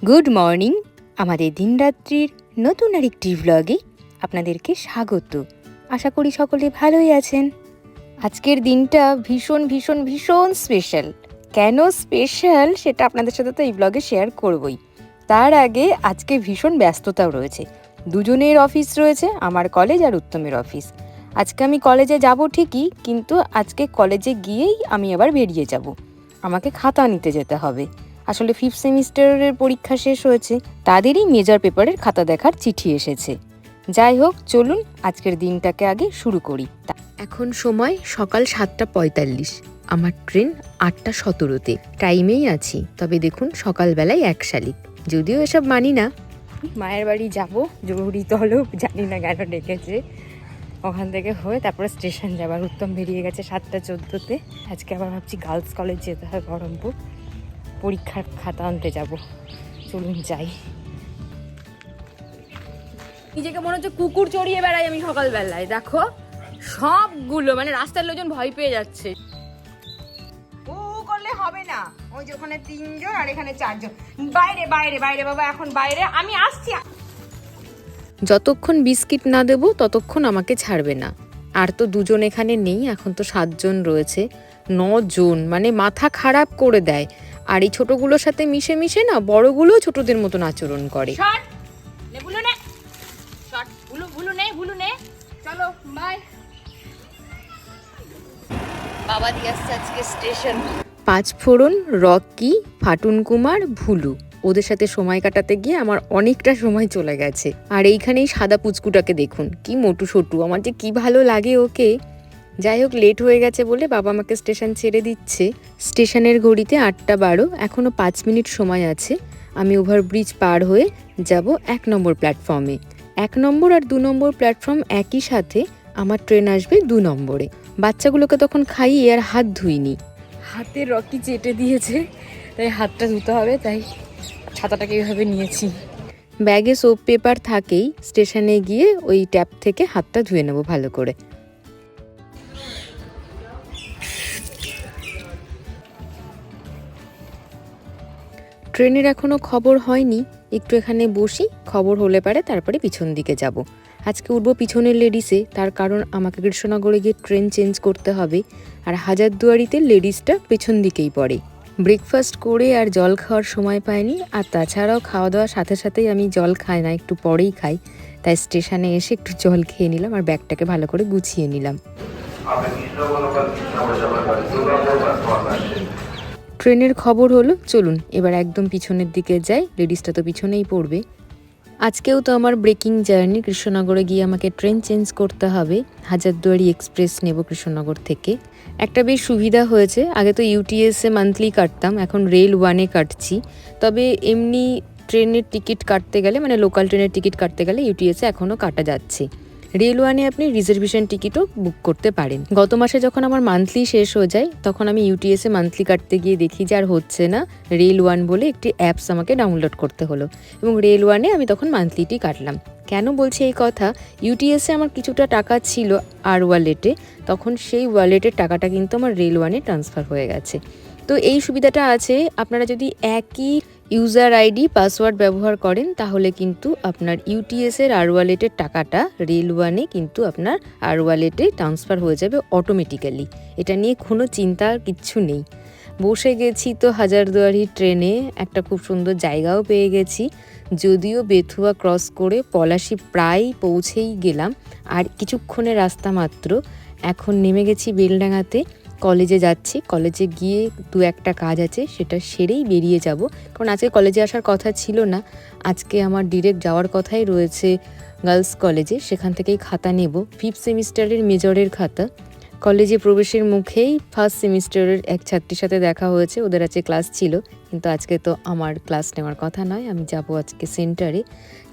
Good morning. আমাদের দিনরাত্রির নতুন আরেকটি ব্লগে আপনাদেরকে স্বাগত। আশা করি সকলে ভালোই আছেন। আজকের দিনটা ভীষণ ভীষণ ভীষণ স্পেশাল। কেন স্পেশাল সেটা আপনাদের সাথে তো এই ব্লগে শেয়ার করবই। তার আগে আজকে ভীষণ ব্যস্ততাও রয়েছে। দুজনের অফিস রয়েছে, আমার কলেজ আর উত্তমের অফিস। আজকে আমি কলেজে যাব ঠিকই, কিন্তু আজকে কলেজে গিয়েই আমি আবার বেরিয়ে যাব। আমাকে খাতা নিতে যেতে হবে। আসলে 5th সেমিস্টারের পরীক্ষা শেষ হয়েছে, তাদেরই মেজর পেপারের খাতা দেখার চিঠি এসেছে। যাই হোক, চলুন আজকের দিনটাকে আগে শুরু করি। এখন সময় সকাল 7:45। আমার ট্রেন 8:17-তে। টাইমেই আছি, তবে দেখুন সকালবেলায় 1 শালিক। যদিও এসব মানি না। মায়ের বাড়ি যাব, জরুরি তো হলেও জানি না কেন ডেকেছে। ওখান থেকে হয়ে তারপরে স্টেশন যাবার। উত্তম বেরিয়ে গেছে 7:14-তে। আজকে আবার ভাবছি গার্লস কলেজ যেতে হয় বহরমপুর, পরীক্ষার খাতা আনতে যাব। চলুন যাই। নিজেকে মনে হচ্ছে কুকুর চড়িয়ে বেড়াই আমি সকালবেলায়। দেখো সবগুলো, মানে রাস্তার লোকজন ভয় পেয়ে যাচ্ছে। ও করলে হবে না, ওই যে ওখানে 3 জন আর এখানে 4 জন। বাইরে বাইরে বাইরে বাবা, এখন বাইরে, আমি আসছি। যতক্ষণ বিস্কিট না দেবো ততক্ষণ আমাকে ছাড়বে না। আর তো 2 জন এখানে নেই, এখন তো 7 জন রয়েছে। 9 জন, মানে মাথা খারাপ করে দেয়। আর এই ছোটগুলোর সাথে মিশে মিশে না বড়গুলো ছোটদের মতন আচরণ করে। চলো বাই। বাবা দিয়ে আসছে আজকে স্টেশন। 5 ফোড়ন, রকি, ফাটুন কুমার, ভুলু, ওদের সাথে সময় কাটাতে গিয়ে আমার অনেকটা সময় চলে গেছে। আর এইখানেই সাদা পুচকুটাকে দেখুন, কি মোটু সোটু, আমার যে কি ভালো লাগে ওকে। যাই হোক, লেট হয়ে গেছে বলে বাবা আমাকে স্টেশন ছেড়ে দিচ্ছে। স্টেশনের ঘড়িতে 8:12, এখনও 5 মিনিট সময় আছে। আমি ওভারব্রিজ পার হয়ে যাব 1 নম্বর প্ল্যাটফর্মে। 1 নম্বর আর 2 নম্বর প্ল্যাটফর্ম একই সাথে। আমার ট্রেন আসবে 2 নম্বরে। বাচ্চাগুলোকে তখন খাইয়ে আর হাত ধুইনি। হাতে রকি চেটে দিয়েছে, তাই হাতটা ধুতে হবে, তাই ছাতাটাকে এইভাবে নিয়েছি। ব্যাগে সোপ পেপার থাকেই, স্টেশনে গিয়ে ওই ট্যাপ থেকে হাতটা ধুয়ে নেবো ভালো করে। ট্রেনের এখনও খবর হয়নি, একটু এখানে বসি, খবর হলে পারে তারপরে পিছন দিকে যাব। আজকে উঠবো পিছনের লেডিসে, তার কারণ আমাকে কৃষ্ণনগরে গিয়ে ট্রেন চেঞ্জ করতে হবে। আর হাজারদুয়ারিতে লেডিসটা পেছন দিকেই পড়ে। ব্রেকফাস্ট করে আর জল খাওয়ার সময় পাইনি, আর তাছাড়াও খাওয়া দাওয়ার সাথে সাথেই আমি জল খাই না, একটু পরেই খাই। তাই স্টেশনে এসে একটু জল খেয়ে নিলাম আর ব্যাগটাকে ভালো করে গুছিয়ে নিলাম। ট্রেনের খবর হলো, চলুন এবার একদম পিছনের দিকে যাই, লেডিসটা তো পিছনেই পড়বে। আজকেও তো আমার ব্রেকিং জার্নি, কৃষ্ণনগরে গিয়ে আমাকে ট্রেন চেঞ্জ করতে হবে। হাজারদুয়ারি এক্সপ্রেস নেব কৃষ্ণনগর থেকে। একটা বেশ সুবিধা হয়েছে, আগে তো ইউটিএসে মান্থলি কাটতাম, এখন রেল 1-এ কাটছি। তবে এমনি ট্রেনের টিকিট কাটতে গেলে, মানে লোকাল ট্রেনের টিকিট কাটতে গেলে ইউটিএসে এখনও কাটা যাচ্ছে। রেল 1-এ আপনি রিজার্ভেশন টিকিটও বুক করতে পারেন। গত মাসে যখন আমার মান্থলি শেষ হয়ে যায়, তখন আমি ইউটিএসে মান্থলি কাটতে গিয়ে দেখি যে আর হচ্ছে না। রেল 1 বলে একটি অ্যাপস আমাকে ডাউনলোড করতে হলো, এবং রেল 1-এ আমি তখন মান্থলিটি কাটলাম। কেন বলছি এই কথা, ইউটিএসে আমার কিছুটা টাকা ছিল আর ওয়ালেটে, তখন সেই ওয়ালেটের টাকাটা কিন্তু আমার রেল 1-এ ট্রান্সফার হয়ে গেছে। তো এই সুবিধাটা আছে, আপনারা যদি একই ইউজার আইডি পাসওয়ার্ড ব্যবহার করেন তাহলে কিন্তু আপনার ইউটিএসের আর ওয়ালেটের টাকাটা রেল 1-এ কিন্তু আপনার আর ওয়ালেটে ট্রান্সফার হয়ে যাবে অটোমেটিক্যালি। এটা নিয়ে কোনো চিন্তার কিচ্ছু নেই। বসে গেছি তো হাজারদুয়ারি ট্রেনে, একটা খুব সুন্দর জায়গাও পেয়ে গেছি। যদিও বেথুয়া ক্রস করে পলাশী প্রায় পৌঁছেই গেলাম, আর কিছুক্ষণের রাস্তা মাত্র। এখন নেমে গেছি বেলডাঙাতে, কলেজে যাচ্ছি। কলেজে গিয়ে 2-1টা কাজ আছে, সেটা সেরেই বেরিয়ে যাব। কারণ আজকে কলেজে আসার কথা ছিল না, আজকে আমার ডিরেক্ট যাওয়ার কথাই রয়েছে গার্লস কলেজে, সেখান থেকেই খাতা নেব, 5th সেমিস্টারের মেজরের খাতা। কলেজে প্রবেশের মুখেই 1st সেমিস্টারের এক ছাত্রীর সাথে দেখা হয়েছে, ওদের আজকে ক্লাস ছিল, কিন্তু আজকে তো আমার ক্লাস নেওয়ার কথা নয়, আমি যাব আজকে সেন্টারে।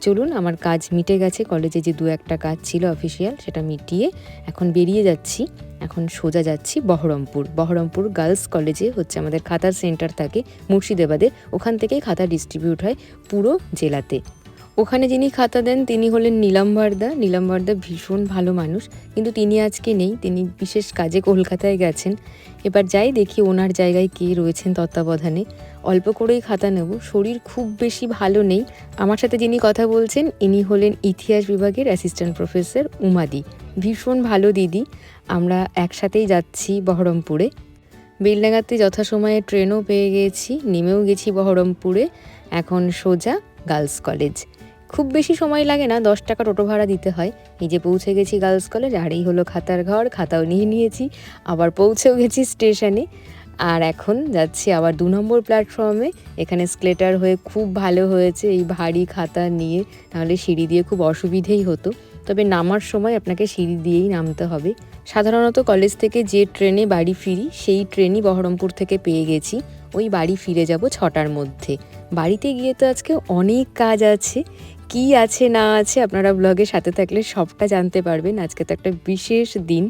চলুন, আমার কাজ মিটে গেছে, কলেজে যে 2-1টা কাজ ছিল অফিসিয়াল, সেটা মিটিয়ে এখন বেরিয়ে যাচ্ছি। এখন সোজা যাচ্ছি বহরমপুর গার্লস কলেজে হচ্ছে আমাদের খাতার সেন্টার থাকে মুর্শিদাবাদে, ওখান থেকেই খাতা ডিস্ট্রিবিউট হয় পুরো জেলাতে। ওখানে যিনি খাতা দেন তিনি হলেন নীলাম ভারদা। নীলাম ভারদা ভীষণ ভালো মানুষ, কিন্তু তিনি আজকে নেই, তিনি বিশেষ কাজে কলকাতায় গেছেন। এবার যাই দেখি ওনার জায়গায় কে রয়েছেন তত্ত্বাবধানে। অল্প করেই খাতা নেব, শরীর খুব বেশি ভালো নেই। আমার সাথে যিনি কথা বলছেন ইনি হলেন ইতিহাস বিভাগের অ্যাসিস্ট্যান্ট প্রফেসর উমাদি। ভীষণ ভালো দিদি। আমরা একসাথেই যাচ্ছি বহরমপুরে। বেলডাঙাতে যথাসময়ে ট্রেনও পেয়ে গেছি, নেমেও গেছি বহরমপুরে। এখন সোজা গার্লস কলেজ। খুব বেশি সময় লাগে না, 10 টাকা টোটো ভাড়া দিতে হয়। এই যে পৌঁছে গেছি গার্লস কলেজ, আর এই হলো খাতার ঘর। খাতাও নিয়ে নিয়েছি, আবার পৌঁছেও গেছি স্টেশনে। আর এখন যাচ্ছি আবার 2 নম্বর প্ল্যাটফর্মে। এখানে স্কেলেটার হয়ে খুব ভালো হয়েছে এই ভারী খাতা নিয়ে, নাহলে সিঁড়ি দিয়ে খুব অসুবিধেই হতো। তবে নামার সময় আপনাকে সিঁড়ি দিয়েই নামতে হবে। সাধারণত কলেজ থেকে যে ট্রেনে বাড়ি ফিরি সেই ট্রেনই বহরমপুর থেকে পেয়ে গেছি। ওই বাড়ি ফিরে যাব 6টার মধ্যে। বাড়িতে গিয়ে তো আজকে অনেক কাজ আছে, কি আছে না আছে আপনারা ব্লগের সাথে থাকলে সবটা জানতে পারবেন। আজকে তো একটা বিশেষ দিন,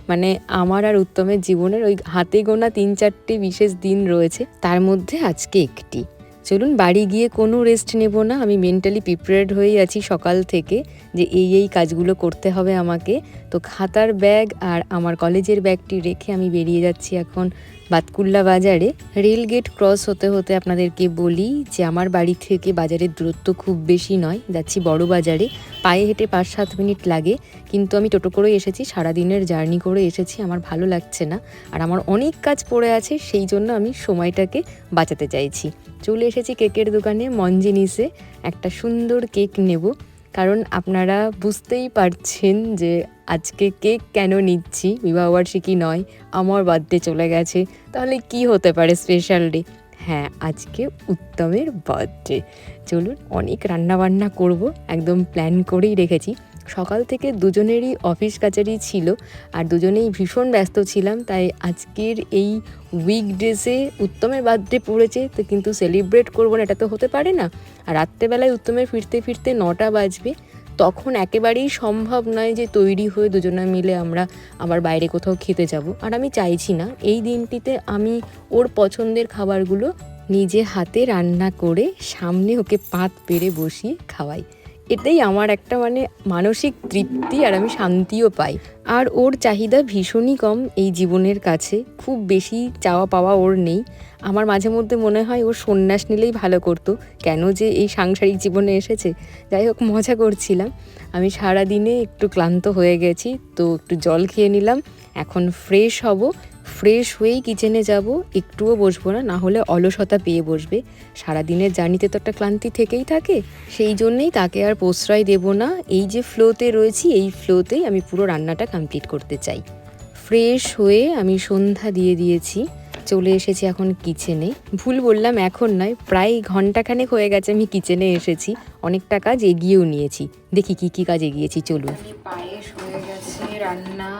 মানে আমার আর উত্তমের জীবনের ওই হাতে গোনা 3-4টে বিশেষ দিন রয়েছে, তার মধ্যে আজকে একটি। চলুন বাড়ি গিয়ে কোনো রেস্ট নেব না, আমি মেন্টালি প্রিপেয়ার্ড হয়েই আছি সকাল থেকে যে এই কাজগুলো করতে হবে আমাকে। তো খাতার ব্যাগ আর আমার কলেজের ব্যাগটি রেখে আমি বেরিয়ে যাচ্ছি এখন বাতকুল্লা বাজারে। রেল গেট ক্রস হতে হতে আপনাদেরকে বলি যে আমার বাড়ি থেকে বাজারের দূরত্ব খুব বেশি নয়, যাচ্ছি বড় বাজারে। পায়ে হেঁটে 5-7 মিনিট লাগে, কিন্তু আমি টোটো করে এসেছি, সারাদিনের জার্নি করে এসেছি, আমার ভালো লাগছে না। আর আমার অনেক কাজ পড়ে আছে, সেই জন্য আমি সময়টাকে বাঁচাতে চাইছি। চলে এসেছি কেকের দোকানে মঞ্জিনিসে, একটা সুন্দর কেক নেব। কারণ আপনারা বুঝতেই পারছেন যে আজকে কেক কেন নিচ্ছি, বিবাহবার্ষিকী নয়, আমার বার্থডে চলে গেছে, তাহলে কি হতে পারে স্পেশাল ডে? হ্যাঁ, আজকে উত্তমের বার্থডে। চলুন, অনেক রান্নাবান্না করব, একদম প্ল্যান করেই রেখেছি। সকাল থেকে দুজনেরই অফিস কাচারি ছিল, আর দুজনেই ভীষণ ব্যস্ত ছিলাম, তাই আজকের এই উইকডেজে উত্তমের বার্থডে পড়েছে তো কিন্তু সেলিব্রেট করবো না, এটা তো হতে পারে না। আর রাত্রেবেলায় উত্তমের ফিরতে ফিরতে 9টা বাজবে, তখন একেবারেই সম্ভব নয় যে তৈরি হয়ে দুজনে মিলে আমরা আবার বাইরে কোথাও খেতে যাব। আর আমি চাইছি না এই দিনটিতে আমি ওর পছন্দের খাবারগুলো নিজে হাতে রান্না করে সামনে ওকে পাত পেরে বসিয়ে খাওয়াই। এটাই আমার একটা মানে মানসিক তৃপ্তি, আর আমি শান্তিও পাই। আর ওর চাহিদা ভীষণই কম এই জীবনের কাছে, খুব বেশি চাওয়া পাওয়া ওর নেই। আমার মাঝে মধ্যে মনে হয় ও সন্ন্যাস নিলেই ভালো করতো, কেন যে এই সাংসারিক জীবনে এসেছে। যাই হোক, মজা করছিলাম। আমি সারাদিনে একটু ক্লান্ত হয়ে গেছি, তো একটু জল খেয়ে নিলাম। এখন ফ্রেশ হব, ফ্রেশ হয়েই কিচেনে যাব, একটুও বসবো না, না হলে অলসতা পেয়ে বসবে। সারাদিনের জার্নিতে তো একটা ক্লান্তি থেকেই থাকে, সেই জন্যেই তাকে আর প্রশ্রয় দেব না। এই যে ফ্লোতে রয়েছি, এই ফ্লোতেই আমি পুরো রান্নাটা কমপ্লিট করতে চাই। ফ্রেশ হয়ে আমি সন্ধ্যা দিয়ে দিয়েছি, চলে এসেছি এখন কিচেনে। ভুল বললাম, এখন নয়, প্রায় ঘন্টাখানেক হয়ে গেছে আমি কিচেনে এসেছি। অনেকটা কাজ এগিয়েও নিয়েছি, দেখি কি কাজ এগিয়েছি চলুন। পায়েস হয়ে গেছে রান্না,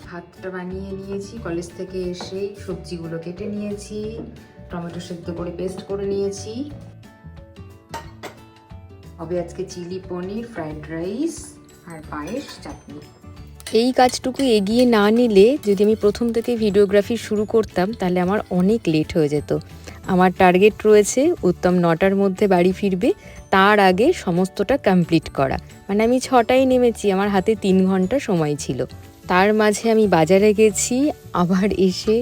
ভাতটা বানিয়ে নিয়েছি, কলেজ থেকে এসেই সবজিগুলো কেটে নিয়েছি, টমেটো সেদ্ধ করে পেস্ট করে নিয়েছি। হবে আজকে চিলি পনির, ফ্রাইড রাইস আর পায়েস, চাটনি। এই কাজটুকু এগিয়ে না নিলে, যদি আমি প্রথম থেকে ভিডিওগ্রাফি শুরু করতাম তাহলে আমার অনেক লেট হয়ে যেত। আমার টার্গেট রয়েছে উত্তম 9টার মধ্যে বাড়ি ফিরবে, তার আগে সমস্তটা কমপ্লিট করা। মানে আমি 6টায় নেমেছি, আমার হাতে 3 ঘন্টা সময় ছিল। তার মাঝে আমি বাজারে গেছি, আবার এসে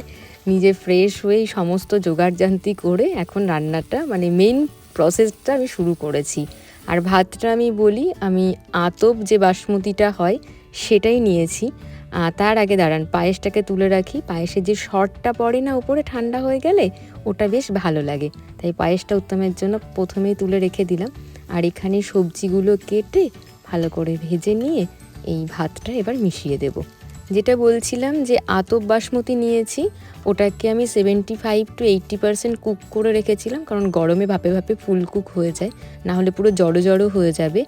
নিজে ফ্রেশ হয়ে সমস্ত জোগাড়জান্তি করে এখন রান্নাটা মানে মেন প্রসেসটা আমি শুরু করেছি। আর ভাতটা আমি বলি, আমি আতপ যে বাসমতিটা হয় সেটাই নিয়েছি। তার আগে দাঁড়ান, পায়েসটাকে তুলে রাখি। পায়েসের যে শর্টটা পড়ে না উপরে ঠান্ডা হয়ে গেলে, ওটা বেশ ভালো লাগে, তাই পায়েসটা উত্তমের জন্য প্রথমেই তুলে রেখে দিলাম। আর এখানে সবজিগুলো কেটে ভালো করে ভেজে নিয়ে এই ভাতটা এবার মিশিয়ে দেব। যেটা বলছিলাম যে আতপ বাসমতি নিয়েছি, ওটাকে আমি 75 to 80% কুক করে রেখেছিলাম, কারণ গরমে ভাপে ভাপে ফুল কুক হয়ে যায়, না হলে পুরো জড়ো জড়ো হয়ে যাবে।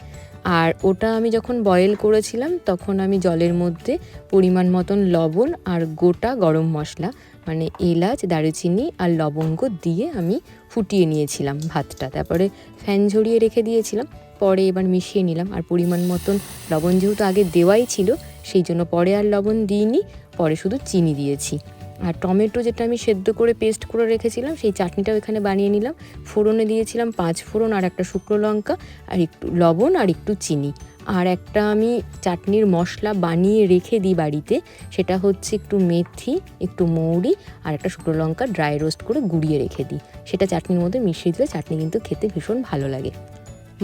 আর ওটা আমি যখন বয়েল করেছিলাম তখন আমি জলের মধ্যে পরিমাণ মতন লবণ আর গোটা গরম মশলা মানে এলাচ, দারুচিনি আর লবঙ্গ দিয়ে আমি ফুটিয়ে নিয়েছিলাম ভাতটা, তারপরে ফ্যান ঝরিয়ে রেখে দিয়েছিলাম। পরে এবার মিশিয়ে নিলাম, আর পরিমাণ মতন লবণ যেহেতু আগে দেওয়াই ছিল সেই জন্য পরে আর লবণ দিইনি, পরে শুধু চিনি দিয়েছি। আর টমেটো যেটা আমি সেদ্ধ করে পেস্ট করে রেখেছিলাম সেই চাটনিটাও এখানে বানিয়ে নিলাম। ফোড়নে দিয়েছিলাম 5 ফোড়ন আর একটা শুকনো লঙ্কা আর একটু লবণ আর একটু চিনি। আর একটা আমি চাটনির মশলা বানিয়ে রেখে দিই বাড়িতে, সেটা হচ্ছে একটু মেথি, একটু মৌরি আর একটা শুকনো লঙ্কা ড্রাই রোস্ট করে গুঁড়িয়ে রেখে দিই। সেটা চাটনির মধ্যে মিশিয়ে দিলে চাটনি কিন্তু খেতে ভীষণ ভালো লাগে।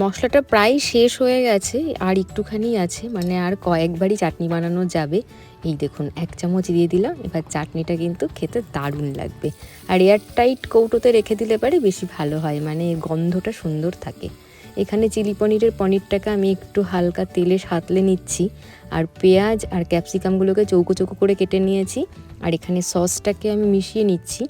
মশলাটা প্রায় শেষ হয়ে গেছে, আর একটুখানি আছে, মানে আর কয়েকবারই চাটনি বানানো যাবে। এই দেখুন 1 চামচ দিয়ে দিলাম। এবার চাটনিটা কিন্তু খেতে দারুণ লাগবে। আর এয়ারটাইট কৌটোতে রেখে দিলে পারে বেশি ভালো হয়, মানে গন্ধটা সুন্দর থাকে। এখানে চিলি পনিরটাকে আমি একটু হালকা তেলে সাঁতলে নিচ্ছি। আর পেঁয়াজ আর ক্যাপসিকামগুলোকে চৌকো চৌকো করে কেটে নিয়েছি। আর এখানে সসটাকে আমি মিশিয়ে নিচ্ছি।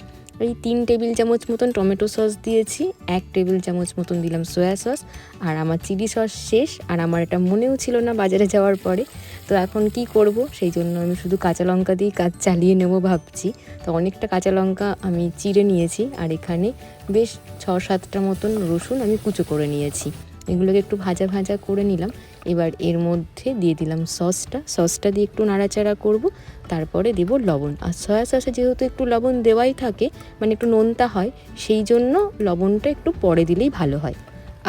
এই 3 টেবিল চামচ মতন টমেটো সস দিয়েছি, 1 টেবিল চামচ মতন দিলাম সয়া সস। আর আমার চিলি সস শেষ, আর আমার এটা মনেও ছিল না বাজারে যাওয়ার পরে। তো এখন কি করব, সেই জন্য আমি শুধু কাঁচা লঙ্কা দিয়ে কাজ চালিয়ে নেব ভাবছি। তো অনেকটা কাঁচা লঙ্কা আমি চিড়ে নিয়েছি, আর এখানে বেশ 6-7টা মতন রসুন আমি কুচো করে নিয়েছি। এগুলোকে একটু ভাজা ভাজা করে নিলাম। এবার এর মধ্যে দিয়ে দিলাম সসটা দিয়ে একটু নাড়াচাড়া করব। তারপরে দেব লবণ। আর সয়া সসে যেহেতু একটু লবণ দেওয়াই থাকে, মানে একটু নোনতা হয়, সেই জন্য লবণটা একটু পরে দিলেই ভালো হয়।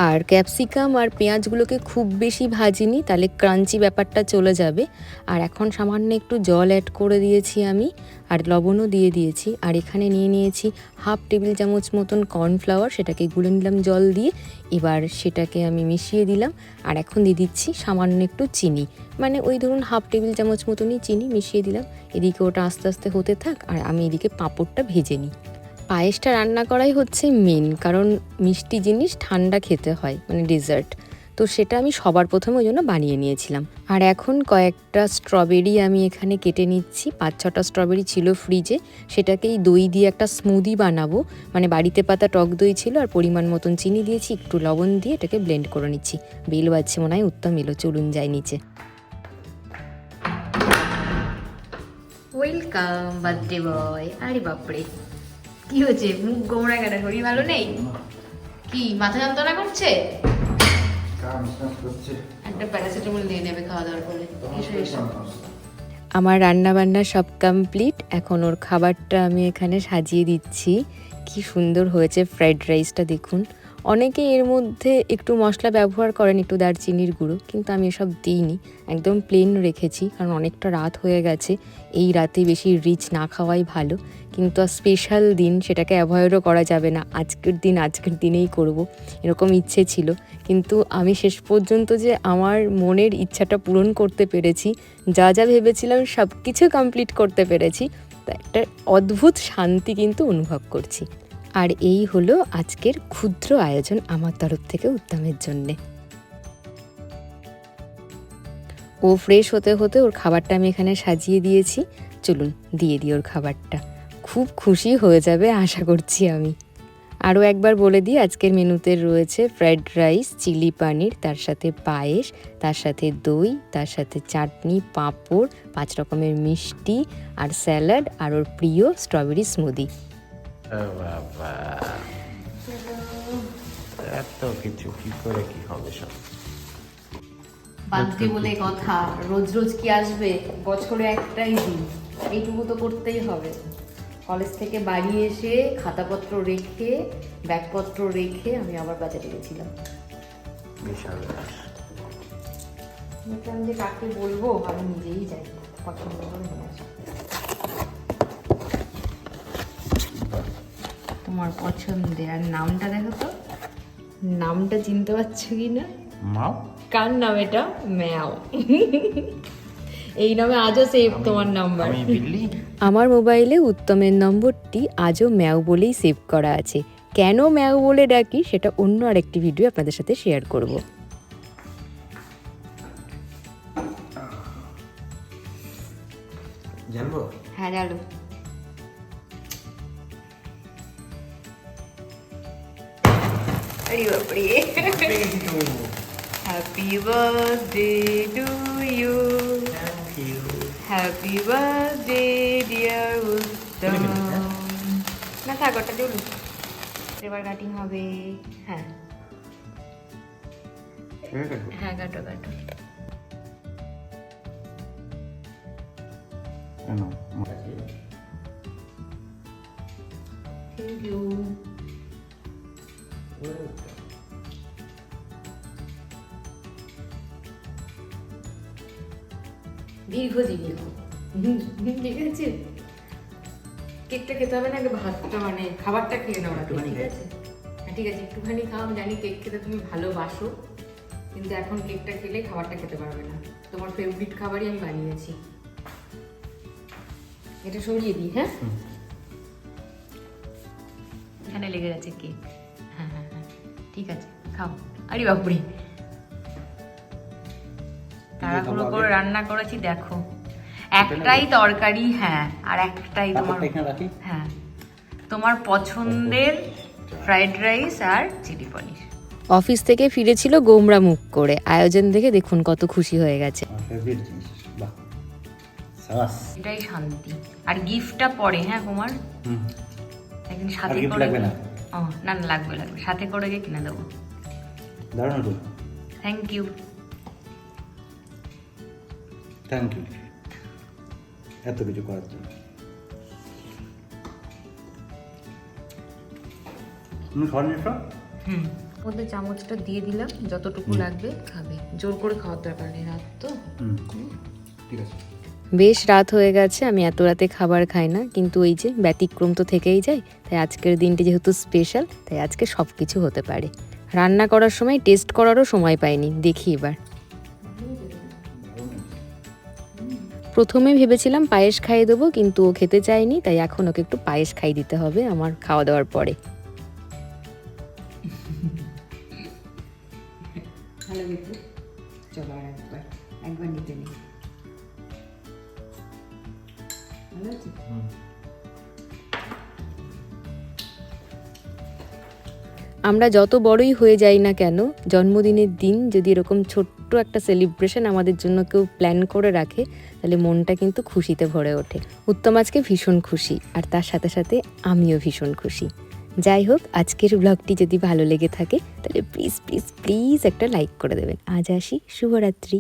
আর ক্যাপসিকাম আর পেঁয়াজগুলোকে খুব বেশি ভাজিনি, তাহলে ক্রাঞ্চি ব্যাপারটা চলে যাবে। আর এখন সামান্য একটু জল অ্যাড করে দিয়েছি আমি, আর লবণও দিয়ে দিয়েছি। আর এখানে নিয়ে নিয়েছি 1/2 টেবিল চামচ মতন কর্নফ্লাওয়ার, সেটাকে গুলে নিলাম জল দিয়ে। এবার সেটাকে আমি মিশিয়ে দিলাম। আর এখন দিয়ে দিচ্ছি সামান্য একটু চিনি, মানে ওই ধরুন 1/2 টেবিল চামচ মতনই চিনি মিশিয়ে দিলাম। এদিকে ওটা আস্তে আস্তে হতে থাক, আর আমি এদিকে পাঁপড়টা ভেজে নিই। পায়েসটা রান্না করাই হচ্ছে মেন, কারণ মিষ্টি জিনিস ঠান্ডা খেতে হয়, মানে ডেজার্ট। তো সেটা আমি সবার প্রথমে ওই জন্য বানিয়ে নিয়েছিলাম। আর এখন কয়েকটা স্ট্রবেরি আমি এখানে কেটে নিচ্ছি। 5-6টা স্ট্রবেরি ছিল ফ্রিজে, সেটাকেই দই দিয়ে একটা স্মুদি বানাবো। মানে বাড়িতে পাতা টক দই ছিল, আর পরিমাণ মতন চিনি দিয়েছি, একটু লবণ দিয়ে এটাকে ব্লেন্ড করে নিচ্ছি। বেল বাজছে মনে হয়, উত্তম এলো, চলুন যাই নিচে। Welcome birthday boy. আরে বাপরে, কি হয়েছে? মুখ গোমড়া কেন? শরীর ভালো নেই? কি মাথা যন্ত্রণা করছে? একটা প্যারাসিটামল নিয়ে নেবে খাওয়া দাওয়ার পরে। এসো এসো। আমার রান্না বান্না সব কমপ্লিট। এখন ওর খাবারটা আমি এখানে সাজিয়ে দিচ্ছি। কি সুন্দর হয়েছে ফ্রাইড রাইসটা, দেখুন। অনেকে এর মধ্যে একটু মশলা ব্যবহার করেন, একটু দারচিনির গুঁড়ো, কিন্তু আমি এসব দিইনি, একদম প্লেন রেখেছি, কারণ অনেকটা রাত হয়ে গেছে। এই রাতে বেশি রিচ না খাওয়াই ভালো, কিন্তু স্পেশাল দিন, সেটাকে অ্যাভয়েডও করা যাবে না। আজকের দিনেই করব, এরকম ইচ্ছে ছিল। কিন্তু আমি শেষ পর্যন্ত যে আমার মনের ইচ্ছাটা পূরণ করতে পেরেছি, যা যা ভেবেছিলাম সব কিছু কমপ্লিট করতে পেরেছি, তা একটা অদ্ভুত শান্তি কিন্তু অনুভব করছি। আর এই হলো আজকের ক্ষুদ্র আয়োজন আমার তরফ থেকে উত্তমের জন্যে। ও ফ্রেশ হতে হতে ওর খাবারটা আমি এখানে সাজিয়ে দিয়েছি। চলুন দিয়ে দিই ওর খাবারটা, খুব খুশি হয়ে যাবে আশা করছি আমি। আরও একবার বলে দিই, আজকের মেনুতে রয়েছে ফ্রাইড রাইস, চিলি পনির, তার সাথে পায়েস, তার সাথে দই, তার সাথে চাটনি, পাঁপড়, 5 রকমের মিষ্টি, আর স্যালাড, আর ওর প্রিয় স্ট্রবেরি স্মুদি। বাবা, এত কিছু কি করে কি হবে সব? বার্থডে বলে কথা, রোজ রোজ কি আসবে? বছরে একটাই দিন, এইটুকু তো করতেই হবে। কলেজ থেকে বাড়ি এসে খাতাপত্র রেখে, ব্যাগপত্র রেখে আমি আবার বাজারে গেছিলাম। বিশাল আমি যে কাকে বলবো, আমি নিজেই যাই, পছন্দ করে নিয়ে আসি। তোমার পছন্দের। আর নামটা দেখো তো, নামটা চিনতে পারছো কি না? মাও? কার নাম এটা? ম্যাও। এই নামে আজও সেভ তোমার নাম্বার। আমার মোবাইলে উত্তমের নম্বরটি আজও ম্যাও বলেই সেভ করা আছে। কেন ম্যাও বলে ডাকি সেটা অন্য আরেকটি ভিডিও আপনাদের সাথে শেয়ার করব। জানবো? হ্যাঁ জানো। আরে বাপরে, happy birthday to you, happy birthday dear Uttam. না থাক, ওটা চলুন, এবার কাটিং হবে। হ্যাঁ হ্যাঁ, কাটো কাটো। Thank you. দীর্ঘজীবী হোক। ঠিক আছে, কেকটা খেতে হবে না, আগে ভাতটা মানে খাবারটা খেয়ে নেওয়া, ঠিক আছে? হ্যাঁ ঠিক আছে, একটুখানি খাও। আমি জানি কেক খেতে তুমি ভালোবাসো, কিন্তু এখন কেকটা খেলে খাবারটা খেতে পারবে না। তোমার ফেভারিট খাবারই আমি বানিয়েছি। এটা সরিয়ে দিই, হ্যাঁ? এখানে লেগে যাচ্ছে কেক। হ্যাঁ হ্যাঁ হ্যাঁ, ঠিক আছে, খাও। আরে বাপুরি, তাড়াহুড়ো করে রান্না করেছি দেখো। একটাই তরকারি, হ্যাঁ, আর একটাই তোমার, হ্যাঁ, তোমার পছন্দের ফ্রাইড রাইস আর চিলি পনির। অফিস থেকে ফিরেছিল গোমরা মুখ করে। আয়োজন দেখে দেখুন কত খুশি হয়ে গেছে। এটাই শান্তি। আর গিফটটা পরে, হ্যাঁ কুমার, একদিন সাথে করে। ও না না, লাগবে লাগবে, সাথে করে গিয়ে কিনে দেবো। Thank you. থ্যাংক ইউ এত কিছু করার জন্য। তুমি খাওয়া নিয়ে এসো। মধ্যে চামচটা দিয়ে দিলাম, যতটুকু লাগবে খাবে। জোর করে খাওয়ার দরকার নেই, রাত তো। ঠিক আছে। বেশ রাত হয়ে গেছে, আমি এত রাতে খাবার খাই না, কিন্তু ওই যে ব্যতিক্রম তো থেকেই যায়। তাই আজকের দিনটি যেহেতু স্পেশাল, তাই আজকে সব কিছু হতে পারে। রান্না করার সময় টেস্ট করারও সময় পাইনি। দেখি এবার। প্রথমে ভেবেছিলাম পায়েস খাইয়ে দেবো, কিন্তু ও খেতে চায়নি, তাই এখন ওকে একটু পায়েস খাইয়ে দিতে হবে আমার খাওয়া দাওয়ার পরে। ভালো গেছে, চলো আর একবার নিতে নেই। আমরা যত বড়ই হয়ে যাই না কেন, জন্মদিনের দিন যদি এরকম ছোট্ট একটা সেলিব্রেশন আমাদের জন্য কেউ প্ল্যান করে রাখে, তাহলে মনটা কিন্তু খুশিতে ভরে ওঠে। উত্তম আজকে ভীষণ খুশি, আর তার সাথে সাথে আমিও ভীষণ খুশি। যাই হোক, আজকের ব্লগটি যদি ভালো লেগে থাকে তাহলে প্লিজ প্লিজ প্লিজ একটা লাইক করে দেবেন। আজ আসি, শুভরাত্রি।